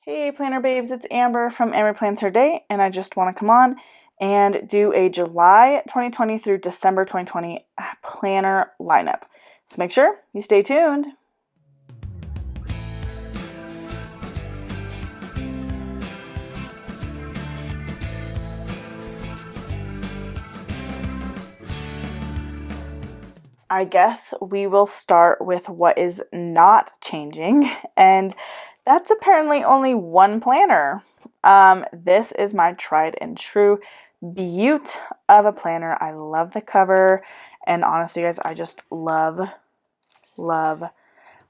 Hey planner babes, it's Amber from Amber Plans Her Day, and I just want to come on and do a July 2020 through December 2020 planner lineup. So make sure you stay tuned. I guess we will start with what is not changing, and that's apparently only one planner. This is my tried and true beaut of a planner. I love the cover, and honestly, guys, I just love, love,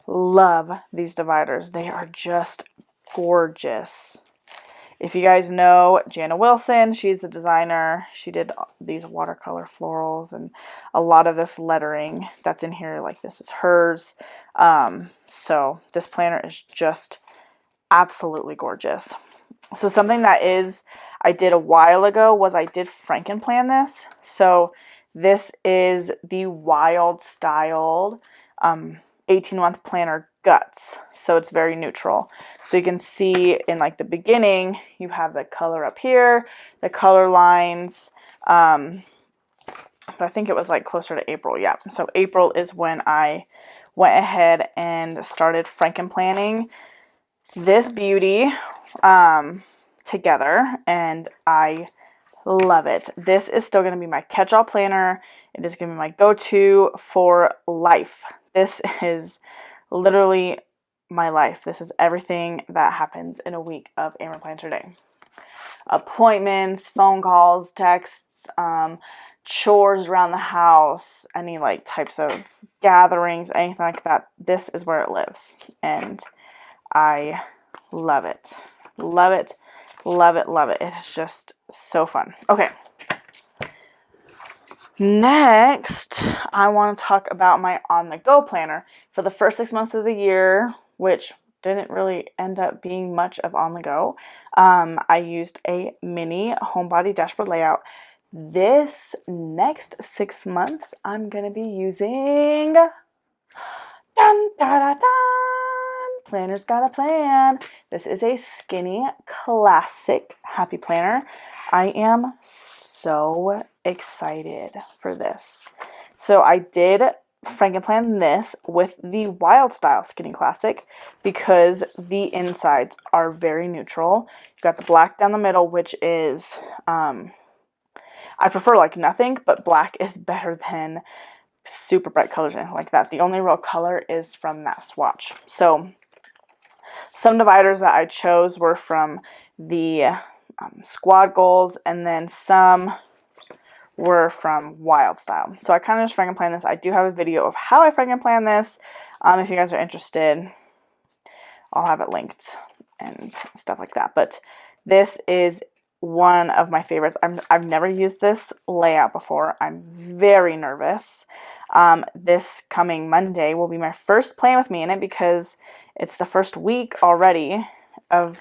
love these dividers. They are just gorgeous. If you guys know Jana Wilson, she's the designer. She did these watercolor florals and a lot of this lettering that's in here, like this is hers. So this planner is just absolutely gorgeous. So something that I did a while ago was I did Frankenplan this. So this is the wild styled 18-month planner guts, so it's very neutral. So you can see in like the beginning you have the color up here, the color lines, but I think it was like closer to April. Yeah, so April is when I went ahead and started Frankenplanning this beauty together, and I love it. This is still going to be my catch-all planner. It is going to be my go-to for life. This is literally my life. This is everything that happens in a week of Amber Plans Her Day. Appointments, phone calls, texts, chores around the house, any like types of gatherings, anything like that. This is where it lives, and I love it. Love it. Love it. Love it. It's just so fun. Okay. Next, I want to talk about my on-the-go planner. For the first 6 months of the year, which didn't really end up being much of on-the-go, I used a mini homebody dashboard layout. This next 6 months, I'm going to be using dun, da, da, dun, Planner's Got a Plan. This is a skinny classic happy planner. I am so excited for this. So I did Frankenplan this with the Wild Style Skinny Classic because the insides are very neutral. You've got the black down the middle, which is, I prefer like nothing, but black is better than super bright colors or anything like that. The only real color is from that swatch. So some dividers that I chose were from the Squad Goals, and then some were from Wild Style. So I kind of just Frankenplan this. I do have a video of how I Frankenplan this. If you guys are interested, I'll have it linked and stuff like that. But this is one of my favorites. I've never used this layout before. I'm very nervous. This coming Monday will be my first plan with me in it because it's the first week already of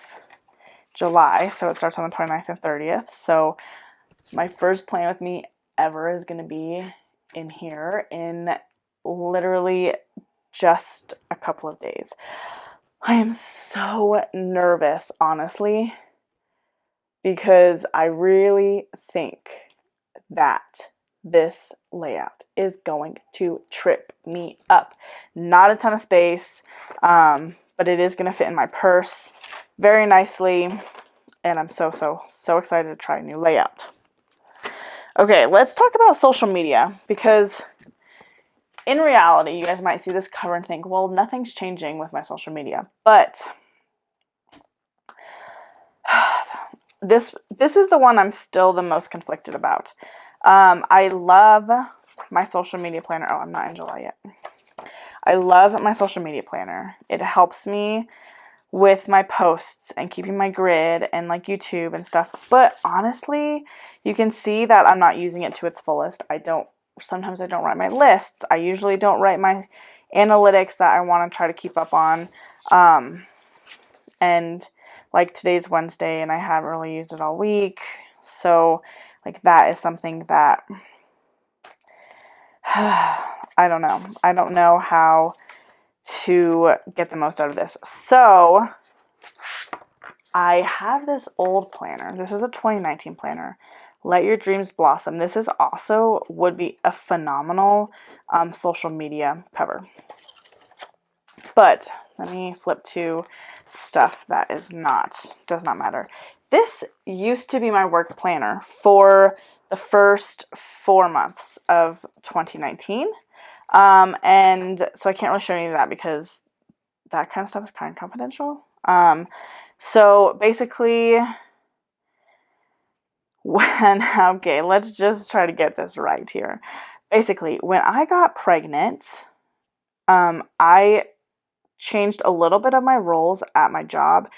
July, so it starts on the 29th and 30th. So my first plan with me ever is going to be in here in literally just a couple of days. I am so nervous, honestly, because I really think that this layout is going to trip me up. Not a ton of space, but it is going to fit in my purse very nicely, and I'm so excited to try a new layout. Okay, let's talk about social media, because in reality, you guys might see this cover and think, well, nothing's changing with my social media, but this is the one I'm still the most conflicted about. I love my social media planner. Oh, I'm not in July yet. I love my social media planner. It helps me with my posts and keeping my grid and like YouTube and stuff. But honestly, you can see that I'm not using it to its fullest. Sometimes I don't write my lists. I usually don't write my analytics that I want to try to keep up on. And like today's Wednesday and I haven't really used it all week. So like that is something that I don't know. I don't know how to get the most out of this. So I have this old planner. This is a 2019 planner. Let Your Dreams Blossom. This is also would be a phenomenal social media cover. But let me flip to stuff that does not matter. This used to be my work planner for the first 4 months of 2019. And so I can't really show you that because that kind of stuff is kind of confidential. So basically, okay, let's just try to get this right here. Basically, when I got pregnant, I changed a little bit of my roles at my job,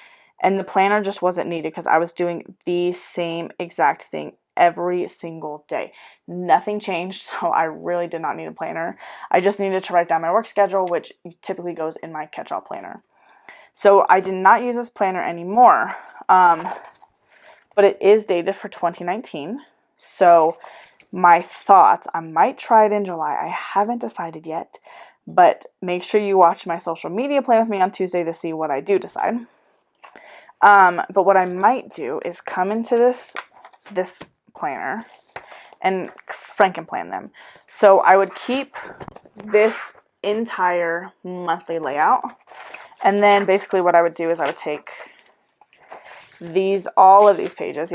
and the planner just wasn't needed because I was doing the same exact thing every single day. Nothing changed, so I really did not need a planner. I just needed to write down my work schedule, which typically goes in my catch-all planner. So I did not use this planner anymore, but it is dated for 2019. So my thoughts, I might try it in July. I haven't decided yet, but make sure you watch my social media plan with me on Tuesday to see what I do decide. But what I might do is come into this planner and Frankenplan them. So I would keep this entire monthly layout, and then basically what I would do is I would take all of these pages,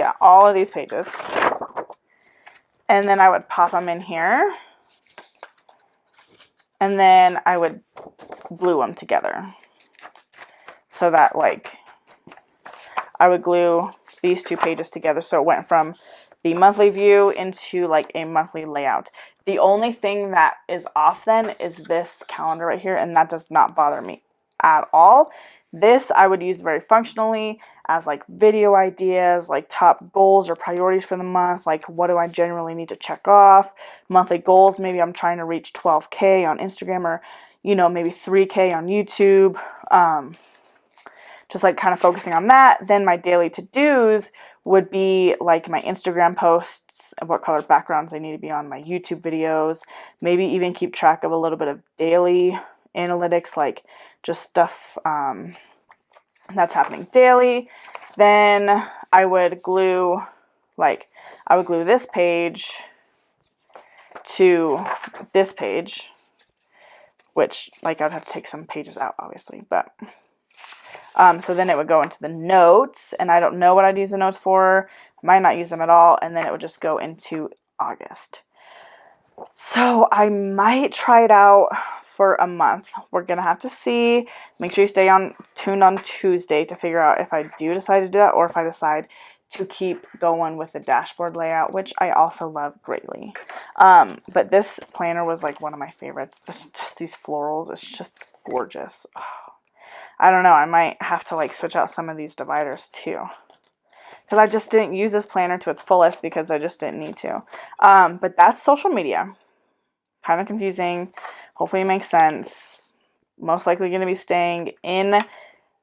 and then I would pop them in here, and then I would glue them together so that I would glue these 2 pages together so it went from the monthly view into like a monthly layout. The only thing that is off then is this calendar right here, and that does not bother me at all. This I would use very functionally as like video ideas, like top goals or priorities for the month, like what do I generally need to check off, monthly goals, maybe I'm trying to reach 12K on Instagram, or maybe 3K on YouTube, just like kind of focusing on that. Then my daily to-dos would be like my Instagram posts, what color backgrounds they need to be on my YouTube videos, maybe even keep track of a little bit of daily analytics, like just stuff that's happening daily. Then I would glue this page to this page, which I'd have to take some pages out obviously, but so then it would go into the notes, and I don't know what I'd use the notes for. I might not use them at all, and then it would just go into August. So I might try it out for a month. We're gonna have to see. Make sure you stay tuned on Tuesday to figure out if I do decide to do that, or if I decide to keep going with the dashboard layout, which I also love greatly. But this planner was like one of my favorites. Just these florals, it's just gorgeous. Oh, I don't know, I might have to switch out some of these dividers too, because I just didn't use this planner to its fullest because I just didn't need to. But that's social media. Kind of confusing. Hopefully it makes sense. Most likely going to be staying in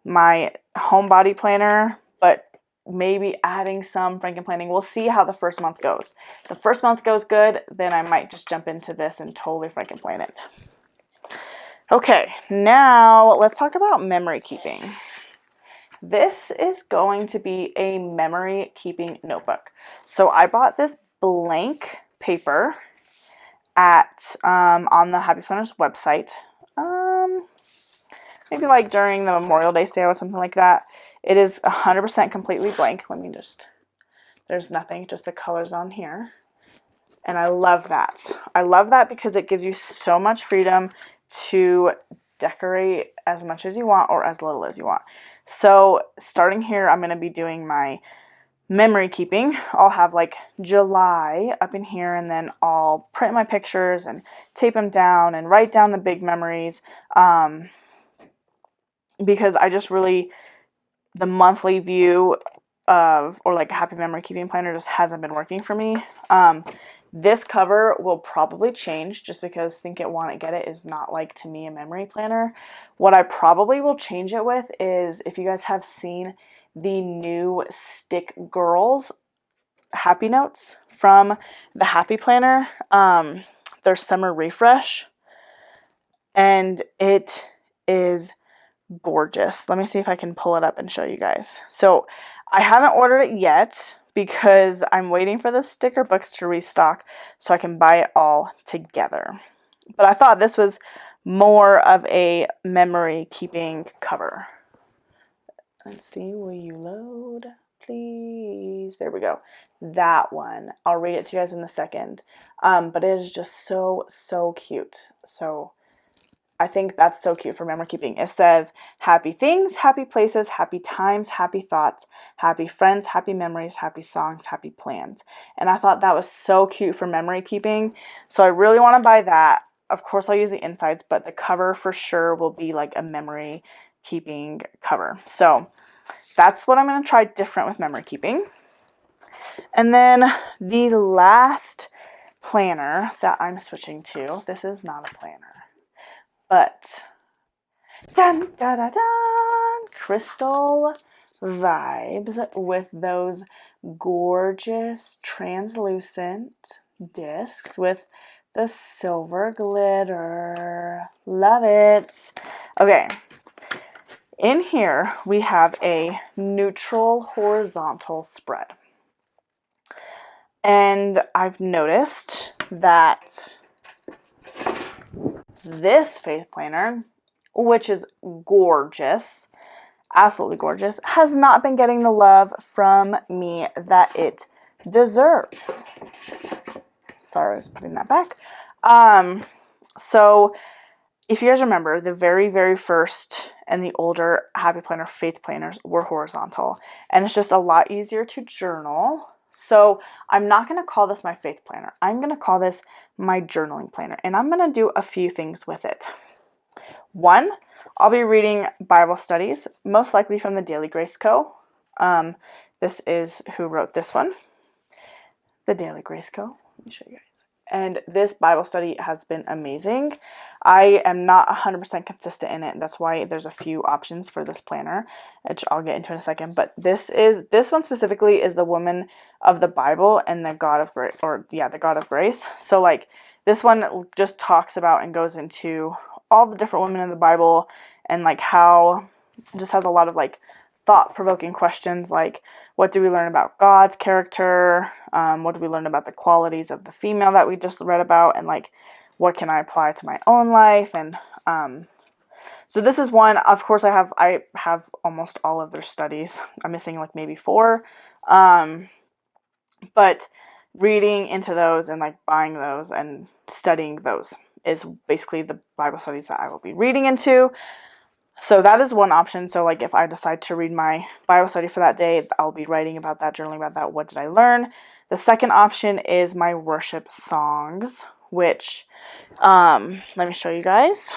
my homebody planner, but maybe adding some Frankenplanning. We'll see how the first month goes. If the first month goes good, then I might just jump into this and totally Frankenplan it. Okay, now let's talk about memory keeping. This is going to be a memory keeping notebook. So I bought this blank paper on the Happy Planners website. Maybe during the Memorial Day sale or something like that. It is 100% completely blank. There's nothing, just the colors on here. And I love that. I love that because it gives you so much freedom to decorate as much as you want or as little as you want. So starting here, I'm going to be doing my memory keeping. I'll have July up in here, and then I'll print my pictures and tape them down and write down the big memories, because I just really, the monthly view of, or a happy memory keeping planner just hasn't been working for me. This cover will probably change just because Think It, Want It, Get It is not to me a memory planner. What I probably will change it with is, if you guys have seen the new Stick Girls Happy Notes from the Happy Planner, their summer refresh, and it is gorgeous. Let me see if I can pull it up and show you guys. So I haven't ordered it yet because I'm waiting for the sticker books to restock so I can buy it all together. But I thought this was more of a memory keeping cover. Let's see, will you load, please? There we go. That one. I'll read it to you guys in a second. But it is just so cute. So I think that's so cute for memory keeping. It says, happy things, happy places, happy times, happy thoughts, happy friends, happy memories, happy songs, happy plans. And I thought that was so cute for memory keeping. So I really want to buy that. Of course, I'll use the insides, but the cover for sure will be like a memory keeping cover. So that's what I'm going to try different with memory keeping. And then the last planner that I'm switching to, this is not a planner, but dun, dun, dun, dun, crystal vibes with those gorgeous translucent discs with the silver glitter. Love it. Okay. In here, we have a neutral horizontal spread. And I've noticed that this faith planner, which is gorgeous, absolutely gorgeous, has not been getting the love from me that it deserves. Sorry, I was putting that back. So if you guys remember, the very first and the older Happy Planner faith planners were horizontal, and it's just a lot easier to journal. So I'm not going to call this my faith planner. I'm going to call this my journaling planner, and I'm going to do a few things with it. One, I'll be reading Bible studies, most likely from the Daily Grace Co. This is who wrote this one, the Daily Grace Co. Let me show you guys. And this Bible study has been amazing. I am not 100% consistent in it. That's why there's a few options for this planner, which I'll get into in a second. But this one specifically is the woman of the Bible and the God of grace, the God of grace. So like this one just talks about and goes into all the different women in the Bible and like how it just has a lot of like thought-provoking questions like, what do we learn about God's character? What do we learn about the qualities of the female that we just read about? And like, what can I apply to my own life? And so this is one. Of course, I have almost all of their studies. I'm missing like maybe 4. But reading into those and like buying those and studying those is basically the Bible studies that I will be reading into. So that is one option. So like if I decide to read my Bible study for that day, I'll be writing about that, journaling about that. What did I learn? The second option is my worship songs, which, let me show you guys.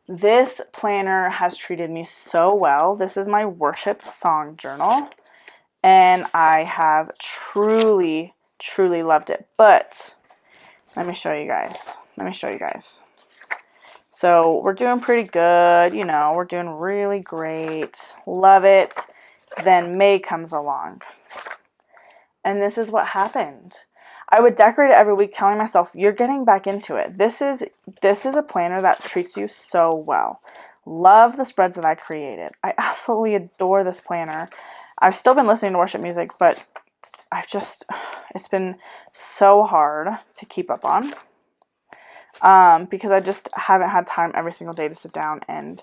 This planner has treated me so well. This is my worship song journal, and I have truly loved it. But let me show you guys. So we're doing pretty good, we're doing really great. Love it. Then May comes along. And this is what happened. I would decorate it every week telling myself, you're getting back into it. This is a planner that treats you so well. Love the spreads that I created. I absolutely adore this planner. I've still been listening to worship music, but it's been so hard to keep up on. Because I just haven't had time every single day to sit down and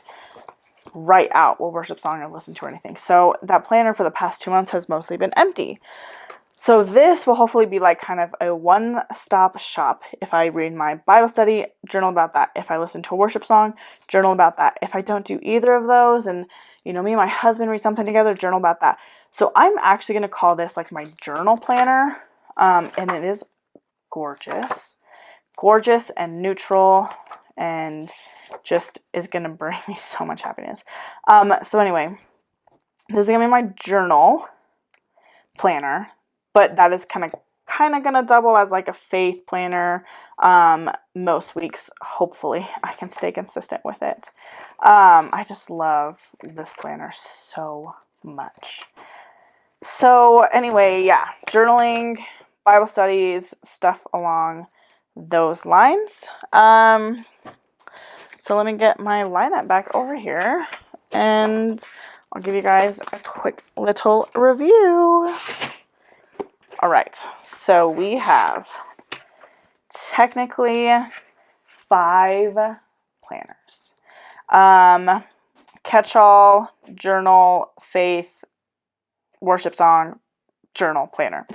write out what worship song I listen to or anything. So that planner for the past 2 months has mostly been empty. So this will hopefully be like kind of a one-stop shop. If I read my Bible study, journal about that. If I listen to a worship song, journal about that. If I don't do either of those and, me and my husband read something together, journal about that. So I'm actually going to call this like my journal planner. And it is gorgeous and neutral and just is going to bring me so much happiness. So anyway, this is going to be my journal planner, but that is kind of going to double as like a faith planner. Most weeks, hopefully I can stay consistent with it. I just love this planner so much. So anyway, yeah, journaling, Bible studies, stuff along those lines. So let me get my lineup back over here and I'll give you guys a quick little review. All right, so we have technically 5 planners. Catch-all, journal, faith, worship song, journal, planner.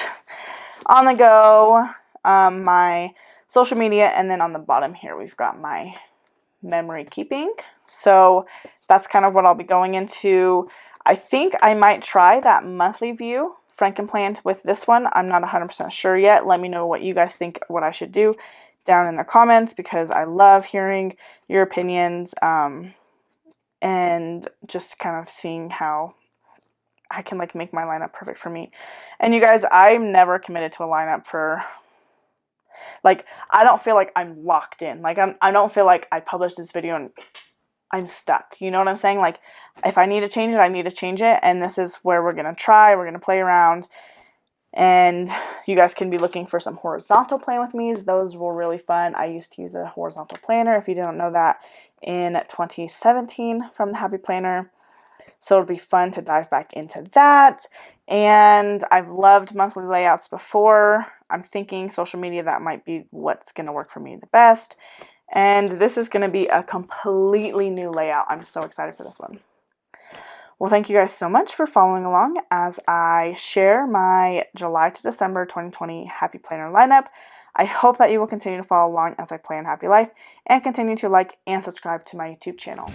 On the go, my social media, and then on the bottom here we've got my memory keeping. So that's kind of what I'll be going into. I think I might try that monthly view Frankenplan with this one. I'm not 100% sure yet. Let me know what you guys think, what I should do down in the comments, because I love hearing your opinions and just kind of seeing how I can like make my lineup perfect for me. And you guys, I'm never committed to a lineup for like, I don't feel like I'm locked in. Like I don't feel like I published this video and I'm stuck. You know what I'm saying? Like if I need to change it, I need to change it. And this is where we're going to try. We're going to play around. And you guys can be looking for some horizontal plan with me's. Those were really fun. I used to use a horizontal planner, if you didn't know that, in 2017 from the Happy Planner. So it'll be fun to dive back into that. And I've loved monthly layouts before. I'm thinking social media, that might be what's going to work for me the best. And this is going to be a completely new layout. I'm so excited for this one. Well, thank you guys so much for following along as I share my July to December 2020 Happy Planner lineup. I hope that you will continue to follow along as I plan Happy Life and continue to like and subscribe to my YouTube channel.